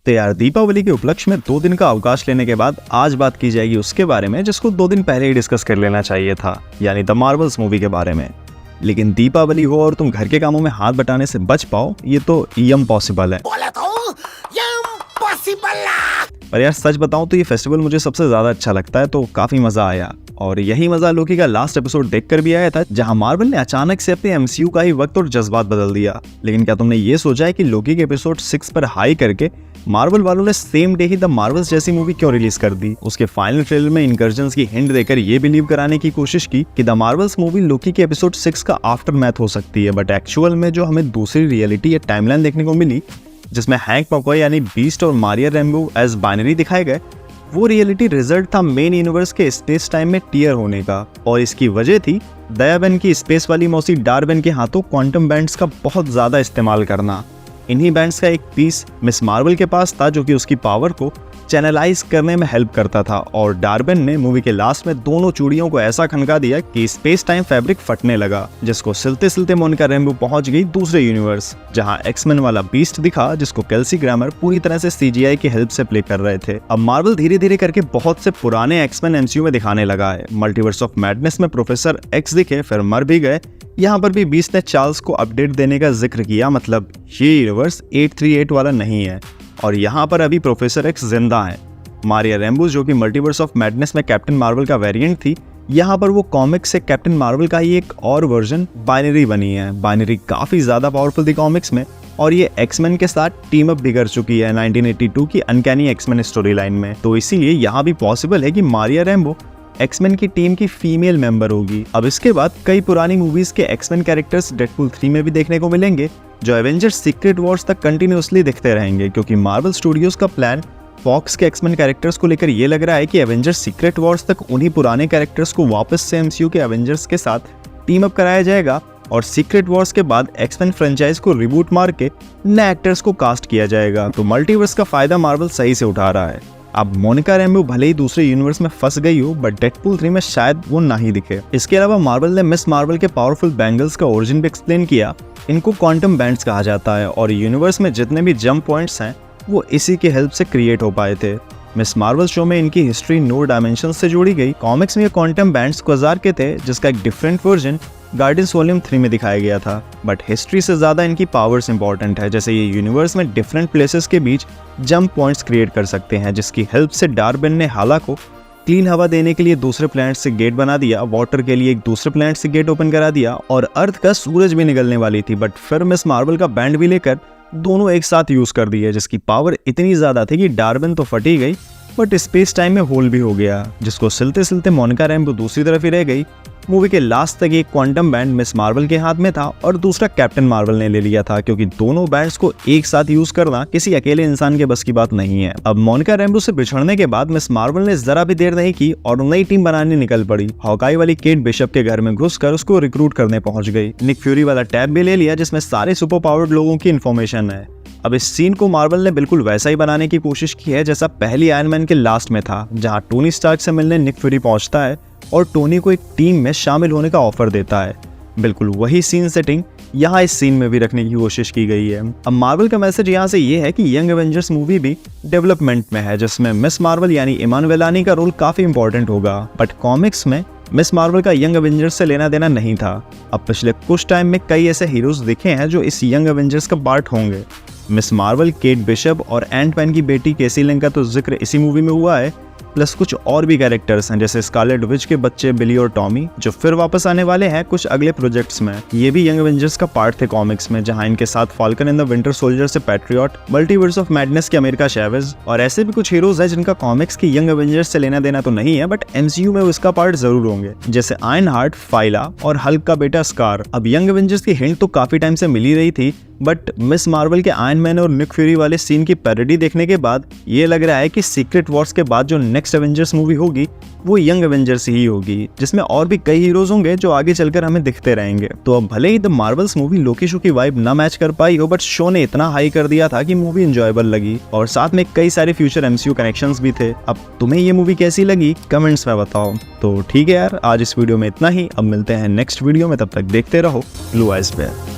तो यार दीपावली के उपलक्ष्य में 2 दिन का अवकाश लेने के बाद आज बात की जाएगी उसके बारे में जिसको 2 दिन पहले ही डिस्कस कर लेना चाहिए था, यानी द मार्वल्स मूवी के बारे में। लेकिन दीपावली हो और तुम घर के कामों में हाथ बटाने से बच पाओ, ये तो इम्पॉसिबल है। पर यार सच बताऊं तो ये फेस्टिवल मुझे सबसे ज्यादा अच्छा लगता है, तो काफी मजा आया। और यही मजा लोकी का लास्ट एपिसोड देखकर भी आया था, जहां मार्वल ने अचानक से अपने एमसीयू का ही वक्त और जज्बात बदल दिया। लेकिन क्या तुमने ये सोचा है कि लोकी के एपिसोड 6 पर हाई करके मार्वल वालों ने same day he the Marvels जैसी मूवी क्यों रिलीज कर दी? उसके फाइनल ट्रेलर में इनकर्जन्स की हिंट देकर ये बिलीव कराने की कोशिश की कि द मार्वल्स मूवी लोकी के एपिसोड 6 का आफ्टर मैथ हो सकती है। बट एक्चुअल में जो हमें दूसरी रियलिटी या टाइमलाइन देखने को मिली, जिसमें हैंक पॉकॉय यानी बीस्ट और मारिया रैम्बो एज बाइनरी दिखाए गए, वो रियलिटी रिजल्ट था मेन यूनिवर्स के स्पेस टाइम में टीयर होने का। और इसकी वजह थी दयाबेन की स्पेस वाली मौसी डार्बेन के हाथों क्वांटम बैंड्स का बहुत ज्यादा इस्तेमाल करना। इन्हीं बैंड्स का एक पीस मिस मार्वल के पास था जो कि उसकी पावर को चैनलाइज करने में हेल्प करता था। और डार्बेन ने मूवी के लास्ट में दोनों चूड़ियों को ऐसा खनका दिया कि स्पेस टाइम फैब्रिक फटने लगा, जिसको सिलते सिलते मोनिका रैम्बो पहुंच गई दूसरे यूनिवर्स, जहां एक्समैन वाला बीस्ट दिखा, जिसको केल्सी ग्रामर पूरी तरह से सीजीआई की हेल्प से प्ले कर रहे थे। अब मार्वल धीरे धीरे करके बहुत से पुराने एक्समैन एमसीयू में दिखाने लगा है। मल्टीवर्स ऑफ मैडनेस में प्रोफेसर एक्स दिखे, फिर मर भी गए। यहाँ पर भी बीस्ट ने चार्ल्स को अपडेट देने का जिक्र किया, मतलब ये यूनिवर्स 838 वाला नहीं है। और यहाँ पर अभी प्रोफेसर एक्स जिंदा है। मारिया रैम्बो जो कि मल्टीवर्स ऑफ मैडनेस में कैप्टन मार्वल का वेरिएंट थी, यहाँ पर वो कॉमिक्स से कैप्टन मार्वल का ही एक और वर्जन बाइनरी बनी है। बाइनरी काफी ज्यादा पावरफुल थी कॉमिक्स में, और ये एक्समैन के साथ टीम अप भी कर चुकी है 1982 की अनकैनी एक्समैन स्टोरी लाइन में। तो इसीलिए यहाँ भी पॉसिबल है कि मारिया रैम्बो एक्समैन की टीम की फीमेल मेंबर होगी। अब इसके बाद कई पुरानी मूवीज के एक्समैन कैरेक्टर्स डेडपूल 3 में भी देखने को मिलेंगे, जो एवेंजर्स सीक्रेट वॉर्स तक कंटिन्यूअसली दिखते रहेंगे, क्योंकि मार्वल स्टूडियोज का प्लान फॉक्स के एक्समैन कैरेक्टर्स को लेकर ये लग रहा है कि एवेंजर्स सीक्रेट वॉर्स तक उन्हीं पुराने कैरेक्टर्स को वापस से एमसीयू के एवेंजर्स के साथ टीम अप कराया जाएगा, और सीक्रेट वॉर्स के बाद एक्समैन फ्रेंचाइज को रिबूट मार के नए एक्टर्स को कास्ट किया जाएगा। तो मल्टीवर्स का फायदा मार्वल सही से उठा रहा है। अब मोनिका रैम्बो भले ही दूसरे यूनिवर्स में फंस गई हो, बट डेडपूल 3 में शायद वो ना ही दिखे। इसके अलावा मार्वल ने मिस मार्वल के पावरफुल बैंगल्स का ओरिजिन भी एक्सप्लेन किया। इनको क्वांटम बैंड्स कहा जाता है, और यूनिवर्स में जितने भी जंप पॉइंट्स हैं वो इसी की हेल्प से क्रिएट हो पाए थे। मिस मार्वल शो में इनकी हिस्ट्री 9 डायमेंशन से जोड़ी गई। कॉमिक्स में ये क्वांटम बैंड्स क्वाजार के थे, जिसका एक डिफरेंट वर्जन गार्डियंस वॉल्यूम 3 में दिखाया गया था। बट हिस्ट्री से ज्यादा इनकी पावर्स इंपॉर्टेंट है, जैसे ये यूनिवर्स में डिफरेंट प्लेसेस के बीच जंप पॉइंट्स क्रिएट कर सकते हैं, जिसकी हेल्प से डार्बेन ने हाला को क्लीन हवा देने के लिए दूसरे प्लैनेट से गेट बना दिया, वाटर के लिए एक दूसरे प्लैनेट से गेट ओपन करा दिया, और अर्थ का सूरज भी निकलने वाली थी। बट फिर मिस मार्वल का बैंड भी लेकर दोनों एक साथ यूज कर दिए, जिसकी पावर इतनी ज्यादा थी कि डार्बेन तो फटी गई, बट स्पेस टाइम में होल भी हो गया, जिसको सिलते सिलते मोनिका रैम्बो दूसरी तरफ ही रह गई। मूवी के लास्ट तक एक क्वांटम बैंड मिस मार्वल के हाथ में था, और दूसरा कैप्टन मार्वल ने ले लिया था, क्योंकि दोनों बैंड्स को एक साथ यूज करना किसी अकेले इंसान के बस की बात नहीं है। अब मोनिका रैम्बो से बिछड़ने के बाद मिस मार्वल ने जरा भी देर नहीं की और नई टीम बनाने निकल पड़ी। हॉकाई वाली केट बिशप के घर में घुसकर उसको रिक्रूट करने पहुंच गई। निक फ्यूरी वाला टैब भी ले लिया, जिसमें सारे सुपर पावर्ड लोगों की इन्फॉर्मेशन है। अब इस सीन को मार्वल ने बिल्कुल वैसा ही बनाने की कोशिश की है जैसा पहली आयरन मैन के लास्ट में था, जहां टोनी स्टार्क से मिलने निक फ्यूरी पहुंचता है और टोनी को एक टीम में शामिल होने का ऑफर देता है। बिल्कुल वही सीन सेटिंग यहाँ इस सीन में भी रखने की कोशिश की गई है। अब मार्वल का मैसेज यहाँ से ये है कि यंग एवेंजर्स मूवी भी डेवलपमेंट में है, जिसमें मिस मार्वल यानी इमान वेलानी का रोल काफी इंपॉर्टेंट होगा। बट कॉमिक्स में मिस मार्वल का यंग एवेंजर्स से लेना देना नहीं था। अब पिछले कुछ टाइम में कई ऐसे हीरोज दिखे हैं जो इस यंग एवेंजर्स का पार्ट होंगे। मिस मार्वल, केट बिशप और एंटमैन की बेटी केसी लिंग का तो जिक्र इसी मूवी में हुआ है, प्लस कुछ और भी कैरेक्टर्स हैं, जैसे स्कारलेट विच के बच्चे बिली और टॉमी, जो फिर वापस आने वाले हैं कुछ अगले प्रोजेक्ट्स में। ये भी यंग एवेंजर्स का पार्ट थे कॉमिक्स में, जहां इनके साथ falcon and the winter soldier से पैट्रियट, मल्टीवर्स ऑफ मैडनेस के अमेरिका चैवेज, और ऐसे भी कुछ हीरोज हैं जिनका कॉमिक्स की यंग एवेंजर्स से लेना देना तो नहीं है, बट एमसीयू में उसका पार्ट जरूर होंगे, जैसे आयरन हार्ट, फाइला और हल्क का बेटा स्कार। अब यंग एवेंजर्स की हिंट तो काफी टाइम से मिली रही थी, बट मिस मार्वल के आयरन मैन और निक फ्यूरी वाले सीन की पैरोडी देखने के बाद ये लग रहा है कि सीक्रेट वॉर्स के बाद जो नेक्स्ट एवेंजर्स मूवी होगी वो यंग एवेंजर्स ही होगी, जिसमें और भी कई हीरोज होंगे जो आगे चलकर हमें दिखते रहेंगे। तो अब भले ही the Marvel's movie Loki show की वाइब ना मैच कर पाई हो, बट शो ने इतना हाई कर दिया था कि मूवी एंजॉयबल लगी, और साथ में कई सारे फ्यूचर एमसीयू कनेक्शंस भी थे। अब तुम्हें ये मूवी कैसी लगी कमेंट्स में बताओ। तो ठीक है यार, आज इस वीडियो में इतना ही। अब मिलते हैं नेक्स्ट वीडियो में, तब तक देखते रहो ब्लू आइज पे।